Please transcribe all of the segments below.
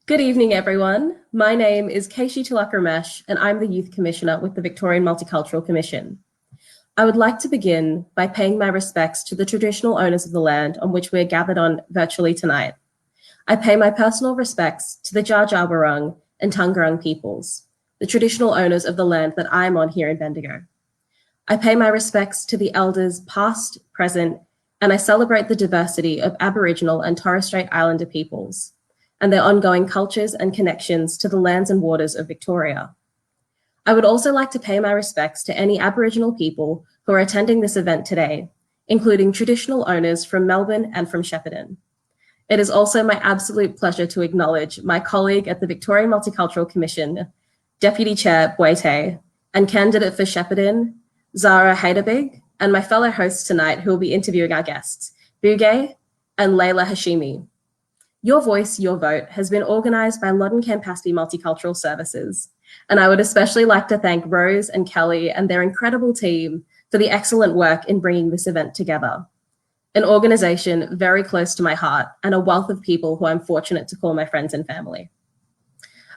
Good evening, everyone. My name is Khayshie Tilak-Ramesh, and I'm the Youth Commissioner with the Victorian Multicultural Commission. I would like to begin by paying my respects to the traditional owners of the land on which we're gathered on virtually tonight. I pay my personal respects to the Dja Dja Wurrung and Taungurung peoples, the traditional owners of the land that I'm on here in Bendigo. I pay my respects to the elders past, present, and I celebrate the diversity of Aboriginal and Torres Strait Islander peoples and their ongoing cultures and connections to the lands and waters of Victoria. I would also like to pay my respects to any Aboriginal people who are attending this event today, including traditional owners from Melbourne and from Shepparton. It is also my absolute pleasure to acknowledge my colleague at the Victorian Multicultural Commission, Deputy Chair Thay, and candidate for Shepparton, Zahra Haydarbig, and my fellow hosts tonight who will be interviewing our guests, Bu Gay and Laila Hashimi. Your Voice, Your Vote has been organised by Loddon Campaspe Multicultural Services, and I would especially like to thank Rose and Kelly and their incredible team for the excellent work in bringing this event together. An organisation very close to my heart and a wealth of people who I'm fortunate to call my friends and family.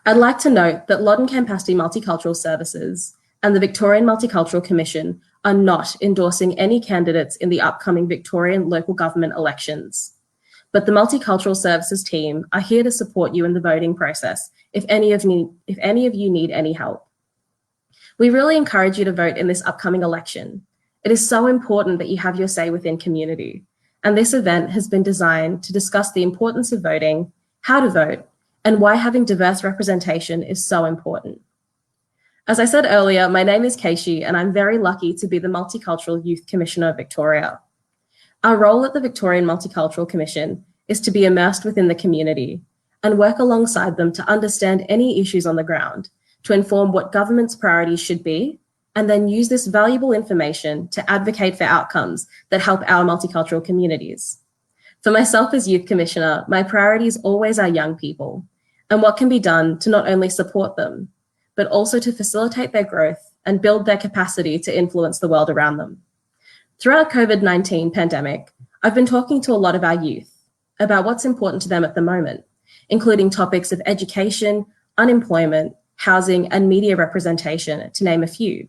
I'd like to note that Loddon Campaspe Multicultural Services and the Victorian Multicultural Commission are not endorsing any candidates in the upcoming Victorian local government elections. But the Multicultural Services team are here to support you in the voting process if any of you need any help. We really encourage you to vote in this upcoming election. It is so important that you have your say within community, and this event has been designed to discuss the importance of voting, how to vote, and why having diverse representation is so important. As I said earlier, my name is Khayshie, and I'm very lucky to be the Multicultural Youth Commissioner of Victoria. Our role at the Victorian Multicultural Commission is to be immersed within the community and work alongside them to understand any issues on the ground, to inform what government's priorities should be, and then use this valuable information to advocate for outcomes that help our multicultural communities. For myself as Youth Commissioner, my priorities always are young people and what can be done to not only support them, but also to facilitate their growth and build their capacity to influence the world around them. Throughout COVID-19 pandemic, I've been talking to a lot of our youth about what's important to them at the moment, including topics of education, unemployment, housing, and media representation, to name a few.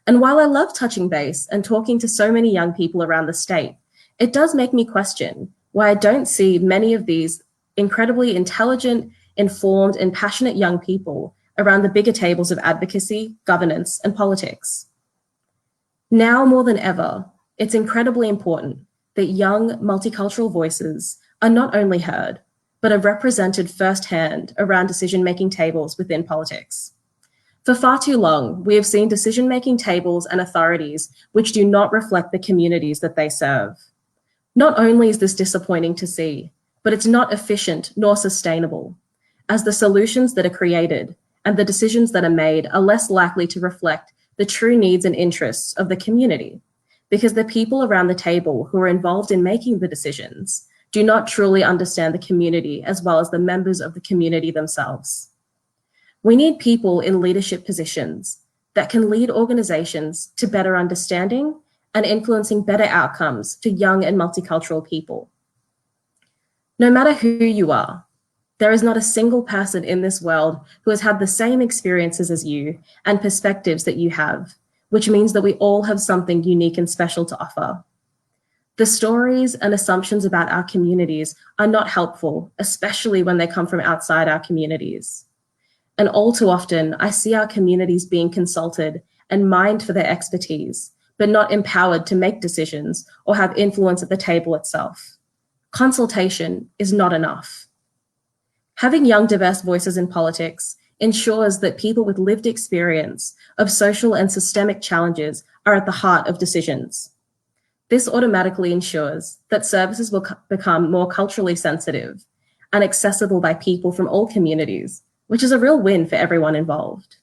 And while I love touching base and talking to so many young people around the state, it does make me question why I don't see many of these incredibly intelligent, informed, and passionate young people around the bigger tables of advocacy, governance, and politics. Now more than ever, it's incredibly important that young multicultural voices are not only heard, but are represented firsthand around decision-making tables within politics. For far too long, we have seen decision-making tables and authorities which do not reflect the communities that they serve. Not only is this disappointing to see, but it's not efficient nor sustainable, as the solutions that are created and the decisions that are made are less likely to reflect the true needs and interests of the community, because the people around the table who are involved in making the decisions do not truly understand the community as well as the members of the community themselves. We need people in leadership positions that can lead organizations to better understanding and influencing better outcomes for young and multicultural people. No matter who you are, there is not a single person in this world who has had the same experiences as you and perspectives that you have, which means that we all have something unique and special to offer. The stories and assumptions about our communities are not helpful, especially when they come from outside our communities. And all too often, I see our communities being consulted and mined for their expertise, but not empowered to make decisions or have influence at the table itself. Consultation is not enough. Having young, diverse voices in politics ensures that people with lived experience of social and systemic challenges are at the heart of decisions. This automatically ensures that services will become more culturally sensitive and accessible by people from all communities, which is a real win for everyone involved.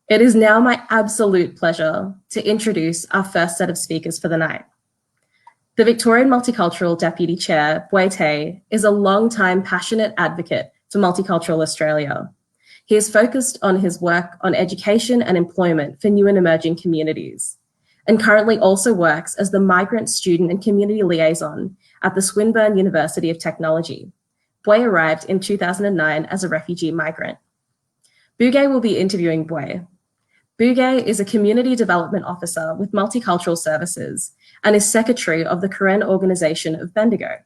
It is now my absolute pleasure to introduce our first set of speakers for the night. The Victorian Multicultural Deputy Chair, Thay, is a long-time passionate advocate for multicultural Australia. He is focused on his work on education and employment for new and emerging communities, and currently also works as the Migrant Student and Community Liaison at the Swinburne University of Technology, Boy arrived in 2009 as a refugee migrant. Bu Gay will be interviewing Boy. Bu Gay is a Community Development Officer with Multicultural Services and is Secretary of the Karen Organization of Bendigo.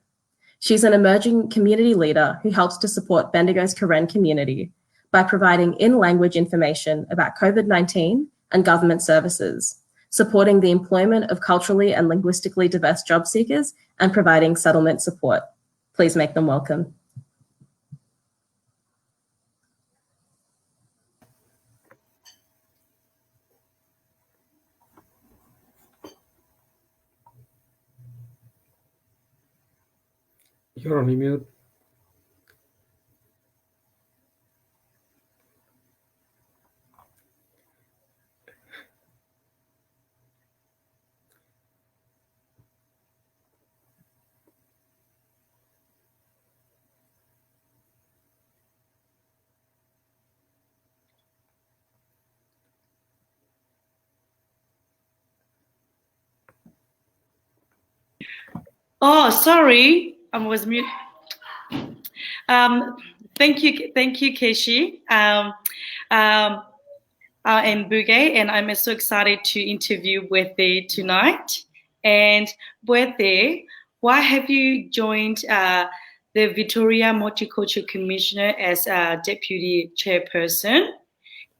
She's an emerging community leader who helps to support Bendigo's Karen community by providing in-language information about COVID-19 and government services, supporting the employment of culturally and linguistically diverse job seekers, and providing settlement support. Please make them welcome. You're on mute. Oh, sorry, I was mute. Thank you, Khayshie. I'm Bu Gay, and I'm so excited to interview Thay tonight. And Thay, why have you joined the Victorian Multicultural Commission as a deputy chairperson?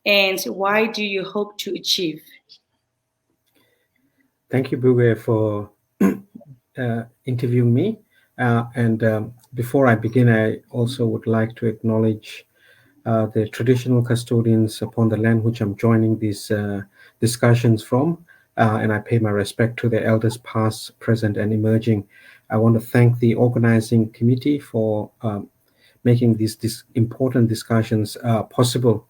And why do you hope to achieve? Thank you, Bu Gay, for interviewing me. Before I begin, I also would like to acknowledge the traditional custodians upon the land which I'm joining these discussions from, and I pay my respect to the elders past, present, and emerging. I want to thank the organizing committee for making these important discussions possible.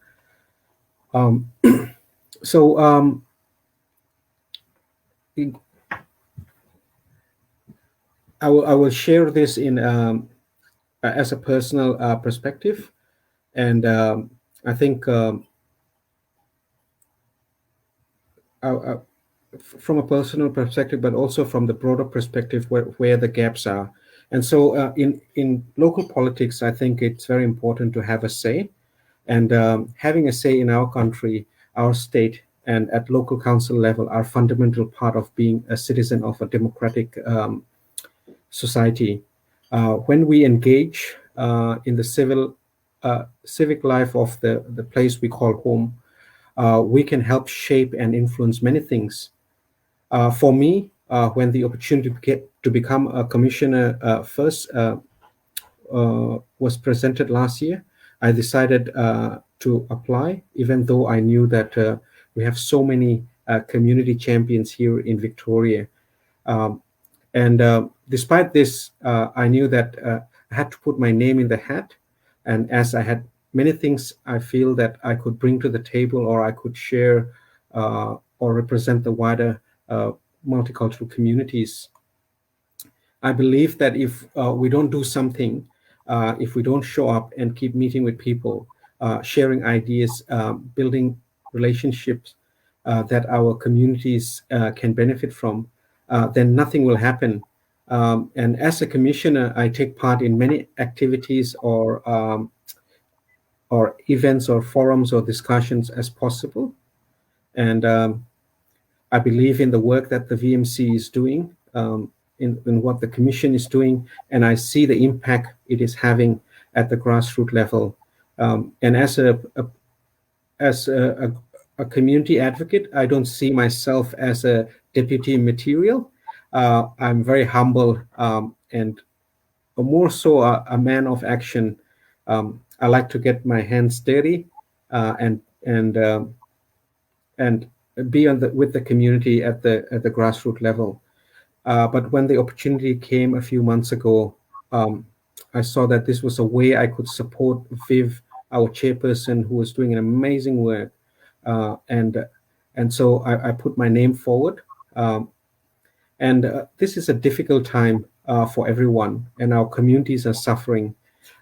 I will share this in as a personal perspective, and I think from a personal perspective, but also from the broader perspective where the gaps are. And so in local politics, I think it's very important to have a say, and having a say in our country, our state, and at local council level are fundamental part of being a citizen of a democratic society. When we engage in the civic life of the place we call home, we can help shape and influence many things. For me, when the opportunity to become a commissioner first was presented last year, I decided to apply, even though I knew that we have so many community champions here in Victoria. Despite this, I knew that I had to put my name in the hat. And as I had many things I feel that I could bring to the table, or I could share or represent the wider multicultural communities, I believe that if we don't do something, if we don't show up and keep meeting with people, sharing ideas, building relationships that our communities can benefit from, then nothing will happen. And as a commissioner, I take part in many activities or events or forums or discussions as possible. And I believe in the work that the VMC is doing, in what the commission is doing, and I see the impact it is having at the grassroots level. And as a community advocate, I don't see myself as a deputy material. I'm very humble and more so a man of action. I like to get my hands dirty and be with the community at the grassroots level. But when the opportunity came a few months ago, I saw that this was a way I could support Viv, our chairperson, who was doing an amazing work. And so I put my name forward. This is a difficult time for everyone, and our communities are suffering.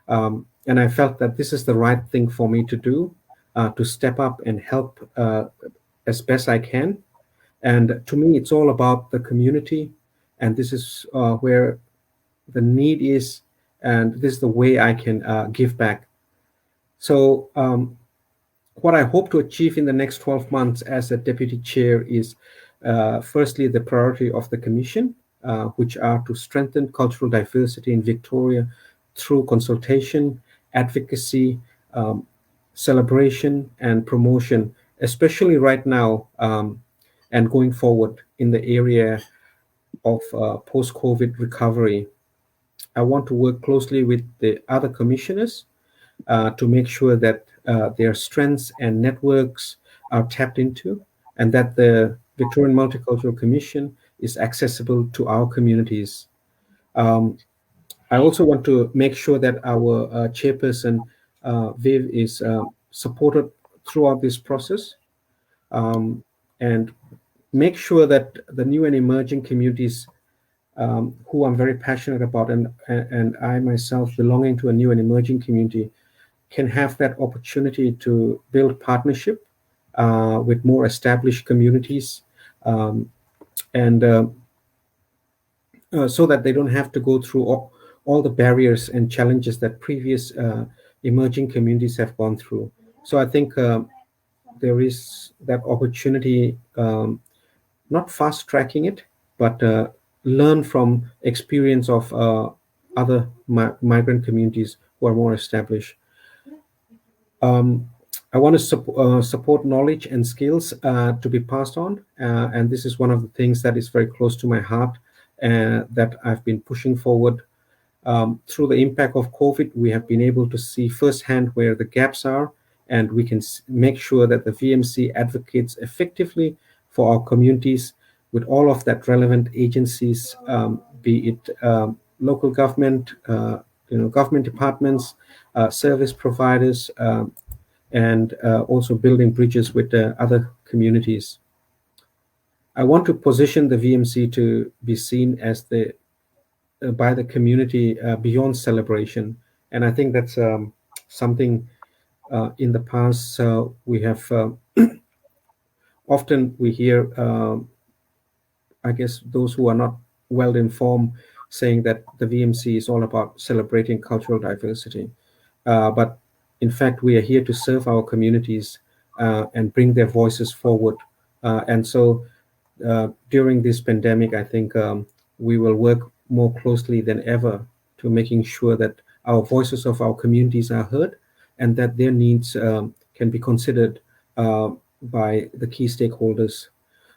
And I felt that this is the right thing for me to do, to step up and help as best I can. And to me, it's all about the community. And this is where the need is, and this is the way I can give back. So what I hope to achieve in the next 12 months as a deputy chair is firstly the priority of the commission, which are to strengthen cultural diversity in Victoria through consultation, advocacy, celebration and promotion, especially right now and going forward in the area of post-COVID recovery. I want to work closely with the other commissioners to make sure that their strengths and networks are tapped into, and that the Victorian Multicultural Commission is accessible to our communities. I also want to make sure that our chairperson, Viv, is supported throughout this process, and make sure that the new and emerging communities who I'm very passionate about, and I myself belonging to a new and emerging community, can have that opportunity to build partnership with more established communities, and so that they don't have to go through all the barriers and challenges that previous emerging communities have gone through. So I think there is that opportunity, not fast tracking it, but learn from experience of other migrant communities who are more established. I want to support knowledge and skills to be passed on, and this is one of the things that is very close to my heart that I've been pushing forward. Through the impact of COVID, we have been able to see firsthand where the gaps are, and we can make sure that the VMC advocates effectively for our communities with all of that relevant agencies, be it local government, government departments, service providers, and also building bridges with other communities. I want to position the VMC to be seen as by the community beyond celebration, and I think that's something in the past we have often we hear, I guess, those who are not well informed saying that the VMC is all about celebrating cultural diversity, but in fact, we are here to serve our communities and bring their voices forward. And so during this pandemic, I think we will work more closely than ever to making sure that our voices of our communities are heard and that their needs can be considered by the key stakeholders.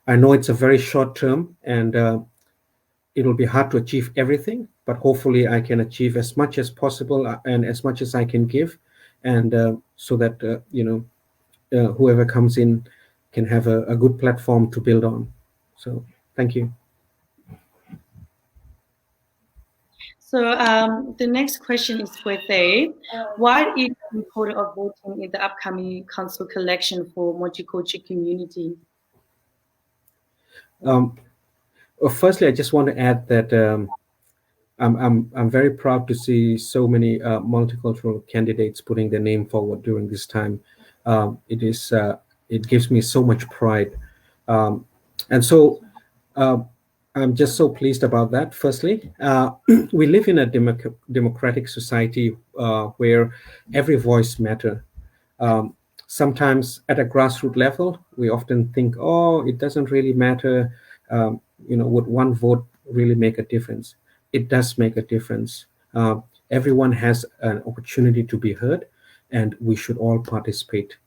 I know it's a very short term and it will be hard to achieve everything, but hopefully I can achieve as much as possible and as much as I can give. And so that whoever comes in can have a good platform to build on. So thank you. So the next question is for Thay. What is the importance of voting in the upcoming council election for multicultural community? Well, firstly, I just want to add that I'm very proud to see so many multicultural candidates putting their name forward during this time. It gives me so much pride, and so I'm just so pleased about that. Firstly, we live in a democratic society where every voice matters. Sometimes at a grassroots level, we often think, oh, it doesn't really matter. Would one vote really make a difference? It does make a difference. Everyone has an opportunity to be heard, and we should all participate.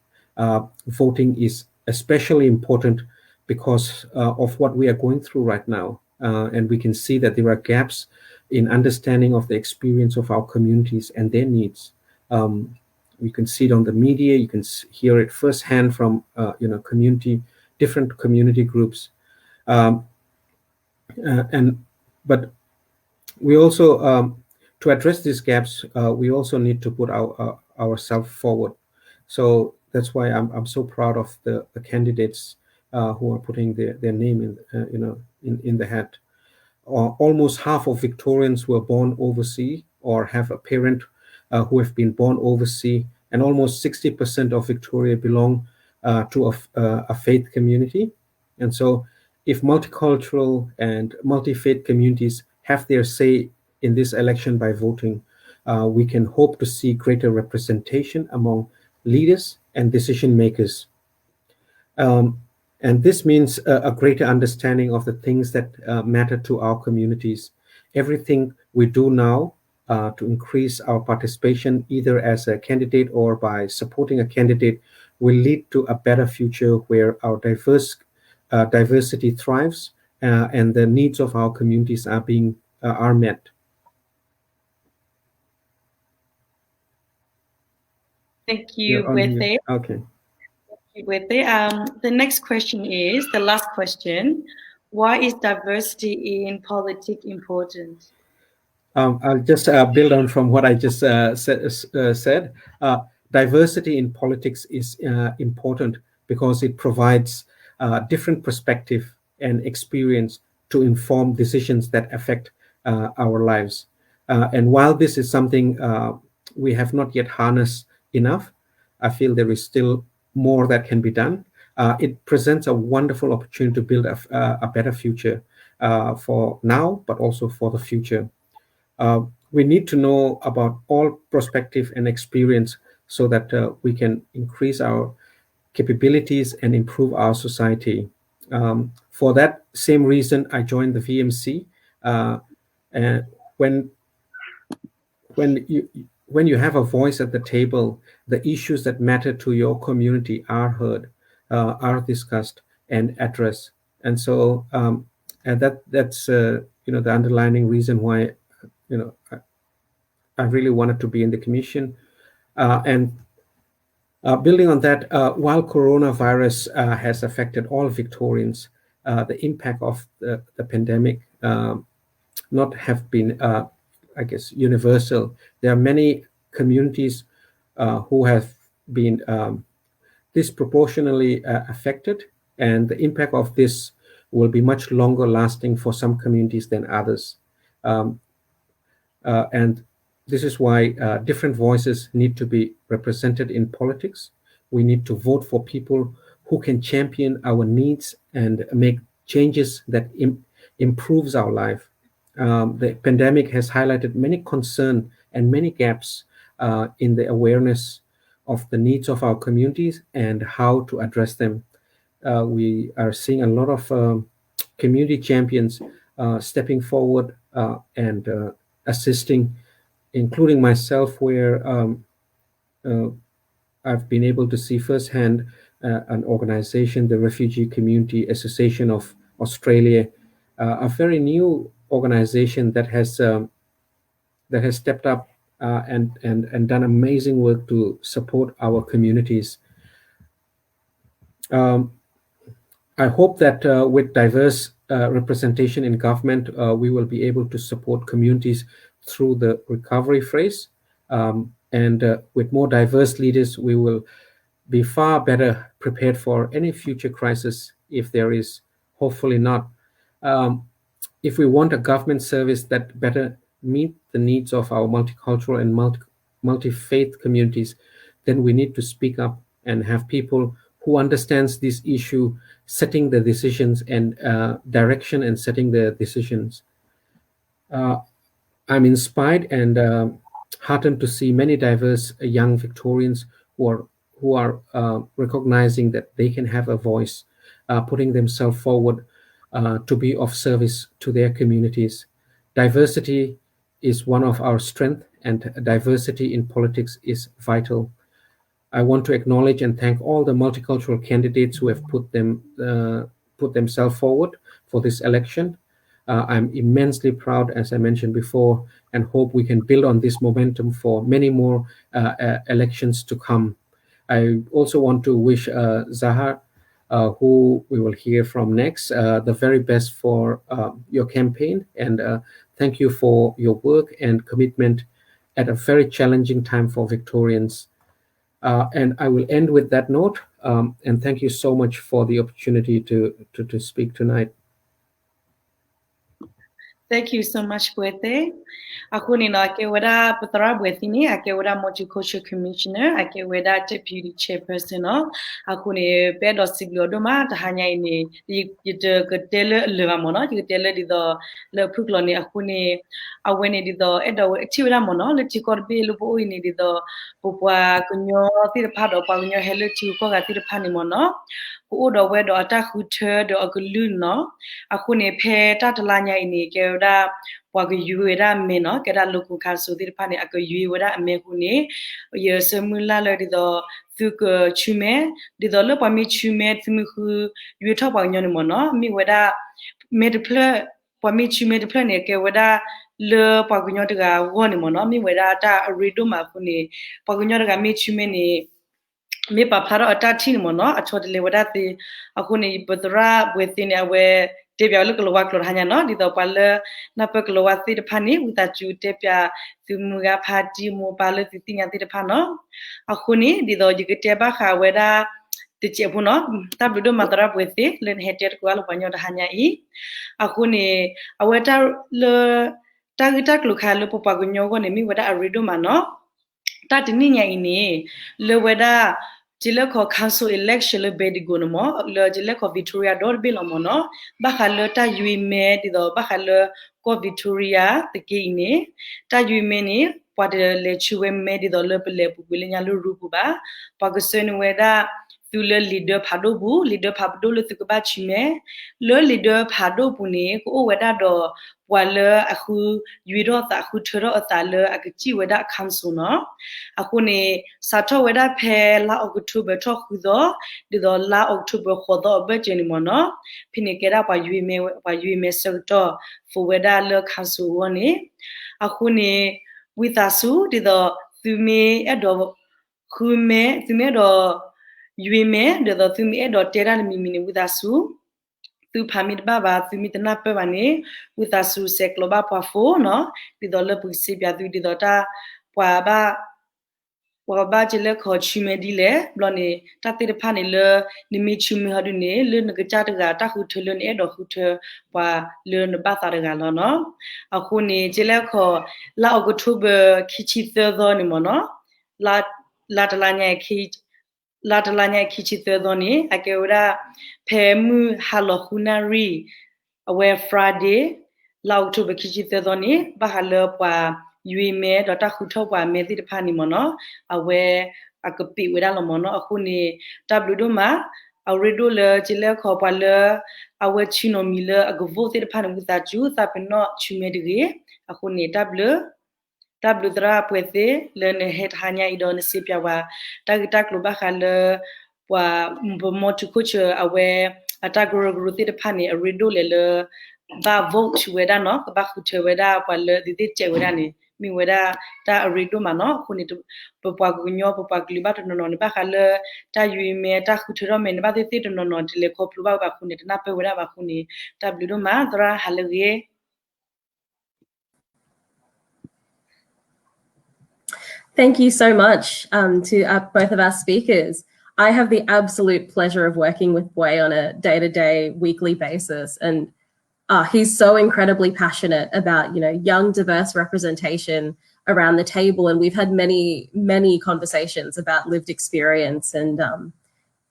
Voting is especially important because of what we are going through right now. And we can see that there are gaps in understanding of the experience of our communities and their needs. You can see it on the media, you can hear it firsthand from different community groups. But we also, to address these gaps, we also need to put ourselves forward. So that's why I'm so proud of the candidates who are putting their name in the hat. Almost half of Victorians were born overseas or have a parent who have been born overseas, and almost 60% of Victoria belong to a faith community. And so if multicultural and multi-faith communities have their say in this election by voting, we can hope to see greater representation among leaders and decision makers. And this means a greater understanding of the things that matter to our communities. Everything we do now to increase our participation, either as a candidate or by supporting a candidate, will lead to a better future where our diversity thrives and the needs of our communities are met. Thank you, Thay. Okay. The next question is the last question. Why is diversity in politics important? I'll just build on from what I just said. Diversity in politics is important because it provides different perspective and experience to inform decisions that affect our lives. And while this is something we have not yet harnessed enough, I feel there is still more that can be done. It presents a wonderful opportunity to build a better future for now, but also for the future. We need to know about all perspective and experience so that we can increase our capabilities and improve our society. For that same reason, I joined the VMC. And when you have a voice at the table, the issues that matter to your community are heard, are discussed and addressed. And so, and that's the underlying reason why I really wanted to be in the commission. And building on that, while coronavirus has affected all Victorians, the impact of the pandemic not have been, I guess, universal. There are many communities who have been disproportionately affected, and the impact of this will be much longer lasting for some communities than others. And this is why different voices need to be represented in politics. We need to vote for people who can champion our needs and make changes that improves our life. The pandemic has highlighted many concerns and many gaps in the awareness of the needs of our communities and how to address them. We are seeing a lot of community champions stepping forward and assisting, including myself, where I've been able to see firsthand an organization, the Refugee Community Association of Australia, a very new organization that has stepped up and done amazing work to support our communities. I hope that with diverse representation in government, we will be able to support communities through the recovery phase. And with more diverse leaders, we will be far better prepared for any future crisis if there is, hopefully not. If we want a government service that better meet the needs of our multicultural and multi-faith communities, then we need to speak up and have people who understands this issue setting the decisions and direction and setting the decisions. I'm inspired and heartened to see many diverse young Victorians who are recognizing that they can have a voice, putting themselves forward to be of service to their communities. Diversity is one of our strengths, and diversity in politics is vital. I want to acknowledge and thank all the multicultural candidates who have put themselves forward for this election. I'm immensely proud, as I mentioned before, and hope we can build on this momentum for many more elections to come. I also want to wish Zahra, who we will hear from next, the very best for your campaign, and thank you for your work and commitment at a very challenging time for Victorians. And I will end with that note, and thank you so much for the opportunity to speak tonight. Thank you so much, Puete. Aku ni nak kewada putera buat ini, aku kewada Multicultural Commissioner, aku kewada Deputy Chairperson. Aku ni pedo siglo doma, hanya ini di ketele lewa mana, di ketele di do le puklo ni aku ni awen ni di do edo aktivera mana, le cikor be lupo ini di do pupua kunyo tidak pada apa kunyo hello cikor gak tidak pani mana. Ku udah wedo atak huter do aku luno, aku ni pe tatalanya ini kewada wag yuera meno kera loku kaso dir pane ak yuera me hune ye semula le di do fuk chume di do le pami chume timu hu yu thop pa nyon mono mi weda me de ple pami chume de ple ne ke weda le pa gunyo de ga won mono mi weda ta rido ma hune pa gunyo de ga mi chume ni me pa pharo ata thin mono achod le weda ti akune budra within awe tebya lu klowa klo hanya no di do pal na pe klowa ti de phani uta chu tebya tumuga phati mo pal ti tinya ti de phano akune di do jige teba kha weda ti che phuno tablu do madra within len heter kwa lo panyo hanya I akune aweta le tagita klo kha lu popa gunyo go ne mi weda arido mano ta tini nya ini le weda Tilak council election le bedi gonomo le Tilak Victoria dor bilomono bakal ta yuime di do bakal ko Victoria teke ini ta yuime ni pada le chuwe me di do le pele pupile nya lu rupu ba pagsen weda le leader phado bu leader phado le tukba chime le leader phado puni ko weda do wala aku yuiro ta aku thero ta le akchi weda council no aku ni satho weda phe la october tho khudo di do la october khodo be cheni mono phine kera pa yuime sector for weda le council woni aku ni withasu di do thume edo khume thume do yuime de do thumi edo tera mi mini withasu tu phamit baba thumi tana pe bani withasu seklo ba pafo no di do le pusi bya tu di do ta pwa ba jele kho chume di le blone ta te pha ne le nimi chume ha du ne le ne ga ta ta khu thelo ne edo khu the pwa le ne ba ta ga lo no aku ni jele kho la october khichi the do ni mo no la talanya khi La talanya kichite doni akewra pemu halohunari awe Friday la October kichite doni bahalo pa yuime dota khutho pa meti de phani mono awe akapi weda lo mono akuni tablu ma awredo le chile kho pa le awe chino mi le agvo te de phani muta ju ta peno chume de akuni tablu dra puete le ne het hanya idon sipya wa tagita kluba khale wa multicultural awe atagro gruti de pani redo le ba vote weda no ba khute weda pa le di che weda ni mi weda ta redo ma no khuni to pa gunyo pa kliba to no ba khale ta yuime ta khute ro me ba ti to no le kho pluba ba khuni na pe weda ba khuni ta blu ma dra halege. Thank you so much to both of our speakers. I have the absolute pleasure of working with Bue on a day-to-day, weekly basis, and he's so incredibly passionate about, young, diverse representation around the table, and we've had many, many conversations about lived experience, and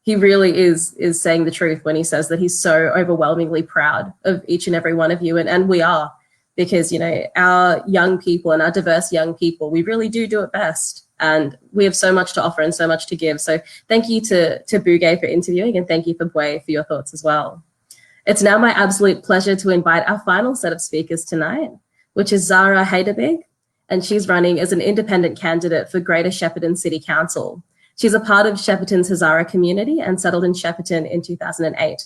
he really is saying the truth when he says that he's so overwhelmingly proud of each and every one of you, and we are. Because, our young people and our diverse young people, we really do it best. And we have so much to offer and so much to give. So thank you to Bu Gay for interviewing, and thank you for Bue for your thoughts as well. It's now my absolute pleasure to invite our final set of speakers tonight, which is Zahra Haydarbig, and she's running as an independent candidate for Greater Shepparton City Council. She's a part of Shepparton's Hazara community and settled in Shepparton in 2008.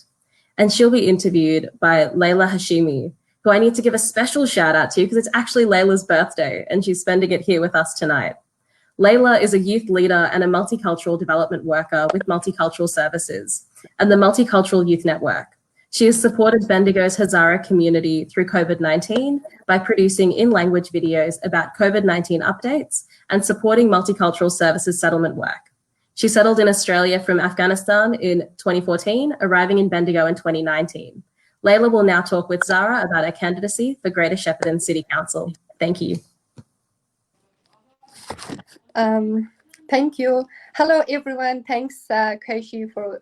And she'll be interviewed by Laila Hashimi, who I need to give a special shout out to because it's actually Layla's birthday and she's spending it here with us tonight. Layla is a youth leader and a multicultural development worker with Multicultural Services and the Multicultural Youth Network. She has supported Bendigo's Hazara community through COVID-19 by producing in-language videos about COVID-19 updates and supporting Multicultural Services settlement work. She settled in Australia from Afghanistan in 2014, arriving in Bendigo in 2019. Laila will now talk with Zahra about her candidacy for Greater Shepparton City Council. Thank you. Thank you. Hello, everyone. Thanks, Khayshie, for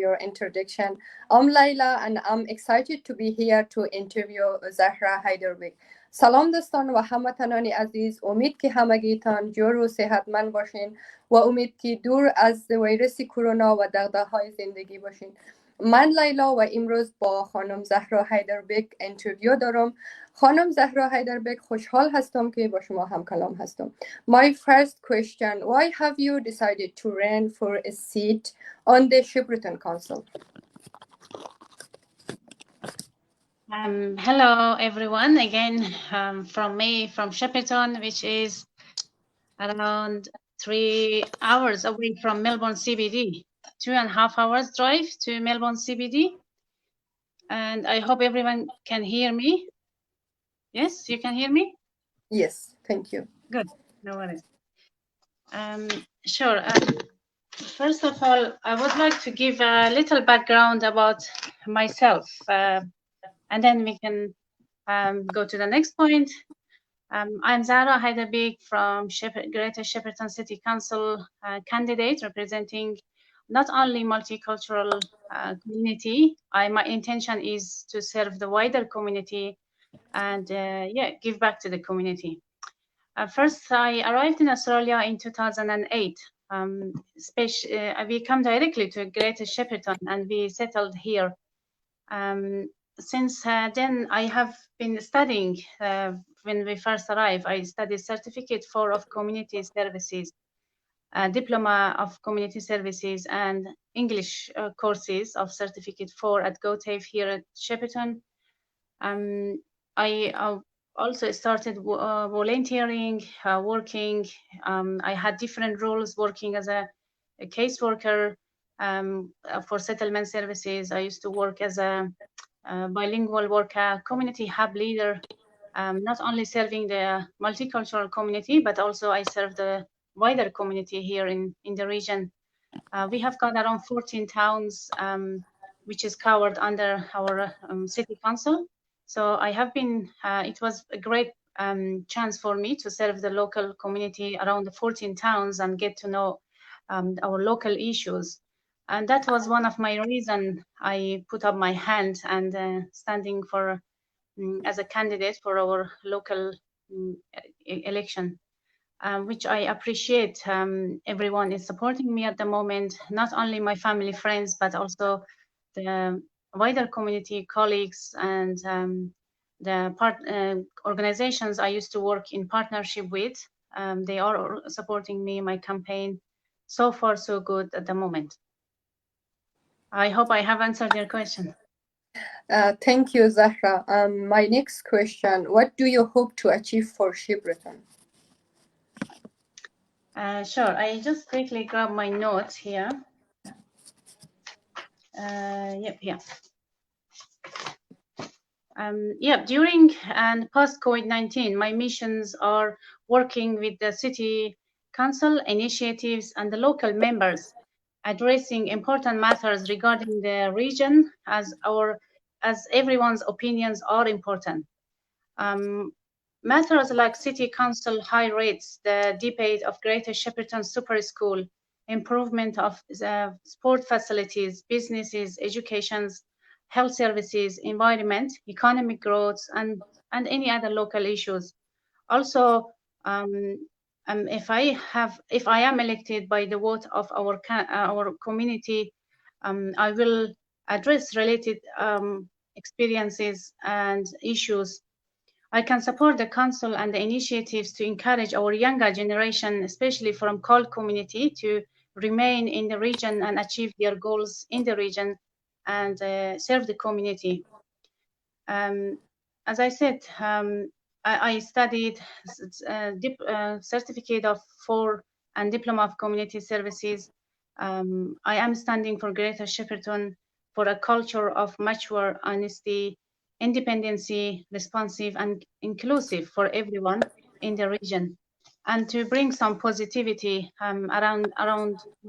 your introduction. I'm Laila, and I'm excited to be here to interview Zahra Haydarbig. سلام دوستان و هموطنان عزیز، امید که همگیتان جور و صحتمند باشین و امید که دور از ویروس کرونا و دغدغه‌های زندگی باشین. من لیلا و امروز با خانم زهرا حیدربیگ اینترویو دارم. خانم زهرا حیدربیگ، خوشحال هستم که با شما هم کلام هستم. My first question, why have you decided to run for a seat on the Shepparton Council? Hello everyone, again from me from Shepparton, which is around 3 hours away from Melbourne CBD, 2.5 hours drive to Melbourne CBD. And I hope everyone can hear me. Yes, you can hear me? Yes, thank you. Good, no worries. Sure. First of all, I would like to give a little background about myself, and then we can go to the next point. I'm Zahra Haydarbig from Greater Shepparton City Council candidate representing not only multicultural community. My intention is to serve the wider community and give back to the community. First, I arrived in Australia in 2008. We come directly to Greater Shepparton and we settled here. Since then, I have been studying. When we first arrived, I studied Certificate 4 of Community Services, Diploma of Community Services, and English courses of Certificate 4 at Thay here at Shepparton. I also started volunteering, working. I had different roles, working as a caseworker for settlement services. I used to work as a bilingual worker, community hub leader, not only serving the multicultural community, but also I serve the wider community here in the region. We have got around 14 towns, which is covered under our city council. So I have been, it was a great chance for me to serve the local community around the 14 towns and get to know our local issues. And that was one of my reasons I put up my hand and standing for as a candidate for our local election, which I appreciate. Everyone is supporting me at the moment, not only my family, friends, but also the wider community, colleagues, and the organizations I used to work in partnership with. They are supporting me in my campaign. So far, so good at the moment. I hope I have answered your question. Thank you, Zahra. My next question, what do you hope to achieve for Shepparton? Sure, I just quickly grab my notes here. During and post COVID-19, my missions are working with the city council initiatives and the local members, addressing important matters regarding the region as everyone's opinions are important. Matters like city council high rates, the debate of Greater Shepparton Super School, improvement of sport facilities, businesses, educations, health services, environment, economic growth, and any other local issues. Also, if I am elected by the vote of our community, I will address related experiences and issues. I can support the council and the initiatives to encourage our younger generation, especially from COL community, to remain in the region and achieve their goals in the region and serve the community. As I said, I studied Certificate of 4 and Diploma of Community Services. I am standing for Greater Shepparton for a culture of mature honesty, independency, responsive and inclusive for everyone in the region, and to bring some positivity around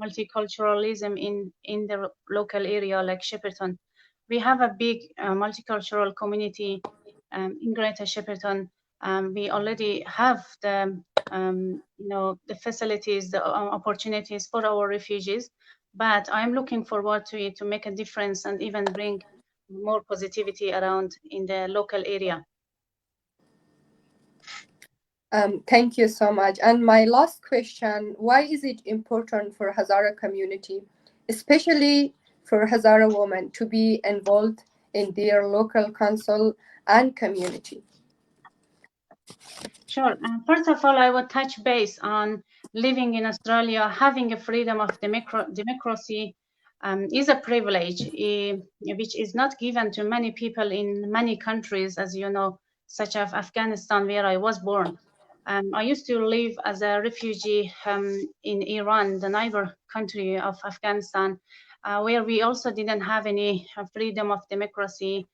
multiculturalism in the local area like Shepparton. we have a big multicultural community in Greater Shepparton. We already have the the facilities, the opportunities for our refugees, but I'm looking forward to it to make a difference and even bring more positivity around in the local area. Thank you so much. And my last question, why is it important for Hazara community, especially for Hazara women, to be involved in their local council and community? Sure. First of all, I would touch base on living in Australia, having a freedom of democracy is a privilege, which is not given to many people in many countries, as you know, such as Afghanistan, where I was born. I used to live as a refugee in Iran, the neighbor country of Afghanistan, where we also didn't have any freedom of democracy.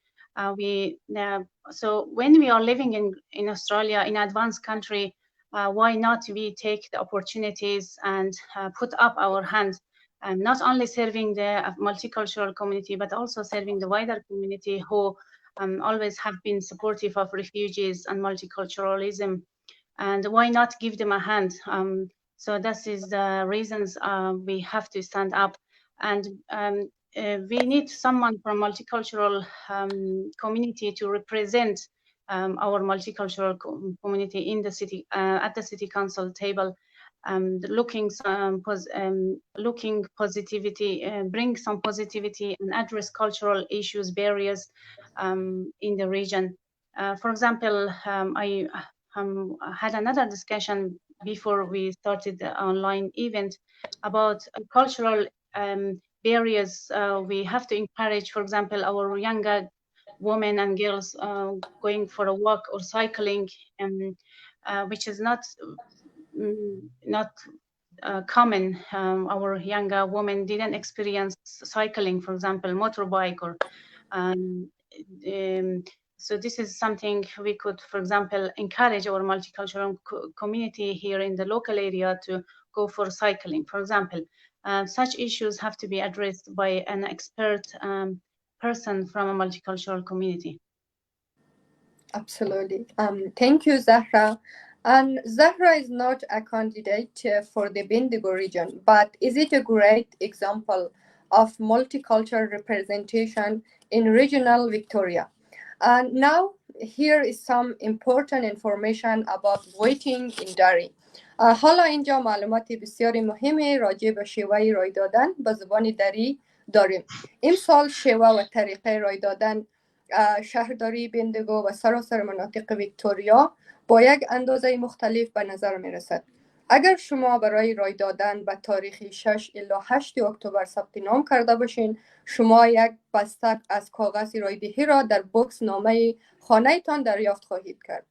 So when we are living in Australia, in advanced country, why not we take the opportunities and put up our hands, not only serving the multicultural community, but also serving the wider community who always have been supportive of refugees and multiculturalism. And why not give them a hand? So this is the reasons we have to stand up. And we need someone from multicultural community to represent our multicultural community in the city, at the city council table, looking positivity, bring some positivity and address cultural issues, barriers in the region. For example, I had another discussion before we started the online event about cultural barriers. We have to encourage, for example, our younger women and girls going for a walk or cycling, which is not common. Our younger women didn't experience cycling, for example, motorbike or so this is something we could, for example, encourage our multicultural community here in the local area to go for cycling, for example. Such issues have to be addressed by an expert person from a multicultural community. Absolutely. Thank you, Zahra. And Zahra is not a candidate for the Bendigo region, but is it a great example of multicultural representation in regional Victoria? And now, here is some important information about voting in Dari. حالا اینجا معلومات بسیاری مهمی راجع به شیوه رای دادن به زبان دری داریم. امسال شیوه و طریقه رای دادن شهرداری بندگو و سراسر مناطق ویکتوریا با یک اندازه مختلف به نظر می رسد. اگر شما برای رای دادن به تاریخ 6 الی 8 اکتبر ثبت نام کرده باشین، شما یک بستک از کاغذ رایدهی را در بکس نامه خانه تان دریافت خواهید کرد.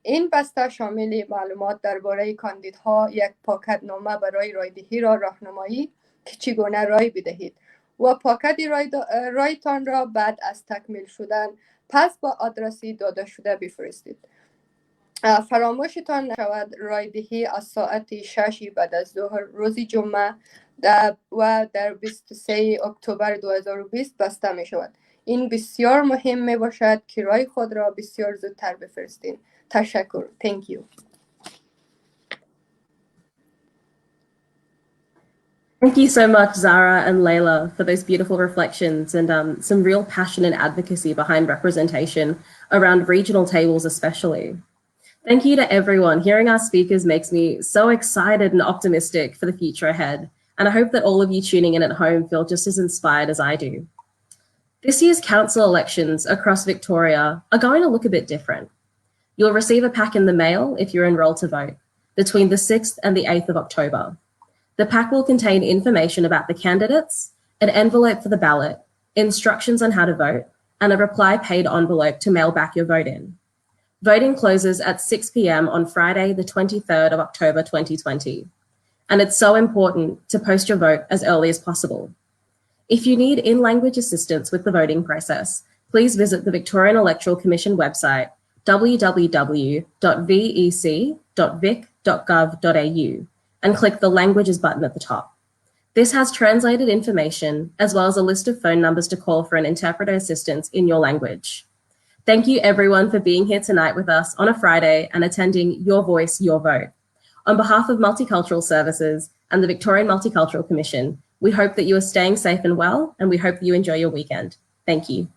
این بسته شامل معلومات درباره کاندیدها، یک پاکت نامه برای رایدهی را راهنمایی که چگونه رای بدهید و پاکت رایتان را بعد از تکمیل شدن پس با آدرسی داده شده بفرستید. فراموشتان نشود رایدهی از ساعت 6 بعد از ظهر روز جمعه و در 23 اکتبر 2020 بسته می شود. این بسیار مهم می باشد که رای خود را بسیار زودتر بفرستید. تشکر. Thank you. Thank you so much, Zahra and Laila, for those beautiful reflections and some real passion and advocacy behind representation around regional tables especially. Thank you to everyone. Hearing our speakers makes me so excited and optimistic for the future ahead, and I hope that all of you tuning in at home feel just as inspired as I do. This year's council elections across Victoria are going to look a bit different. You'll receive a pack in the mail if you're enrolled to vote between the 6th and the 8th of October. The pack will contain information about the candidates, an envelope for the ballot, instructions on how to vote, and a reply paid envelope to mail back your vote in. Voting closes at 6 p.m. on Friday, the 23rd of October 2020. And it's so important to post your vote as early as possible. If you need in-language assistance with the voting process, please visit the Victorian Electoral Commission website, www.vec.vic.gov.au, and click the Languages button at the top. This has translated information as well as a list of phone numbers to call for an interpreter assistance in your language. Thank you everyone for being here tonight with us on a Friday and attending Your Voice, Your Vote. On behalf of Multicultural Services and the Victorian Multicultural Commission, we hope that you are staying safe and well, and we hope that you enjoy your weekend. Thank you.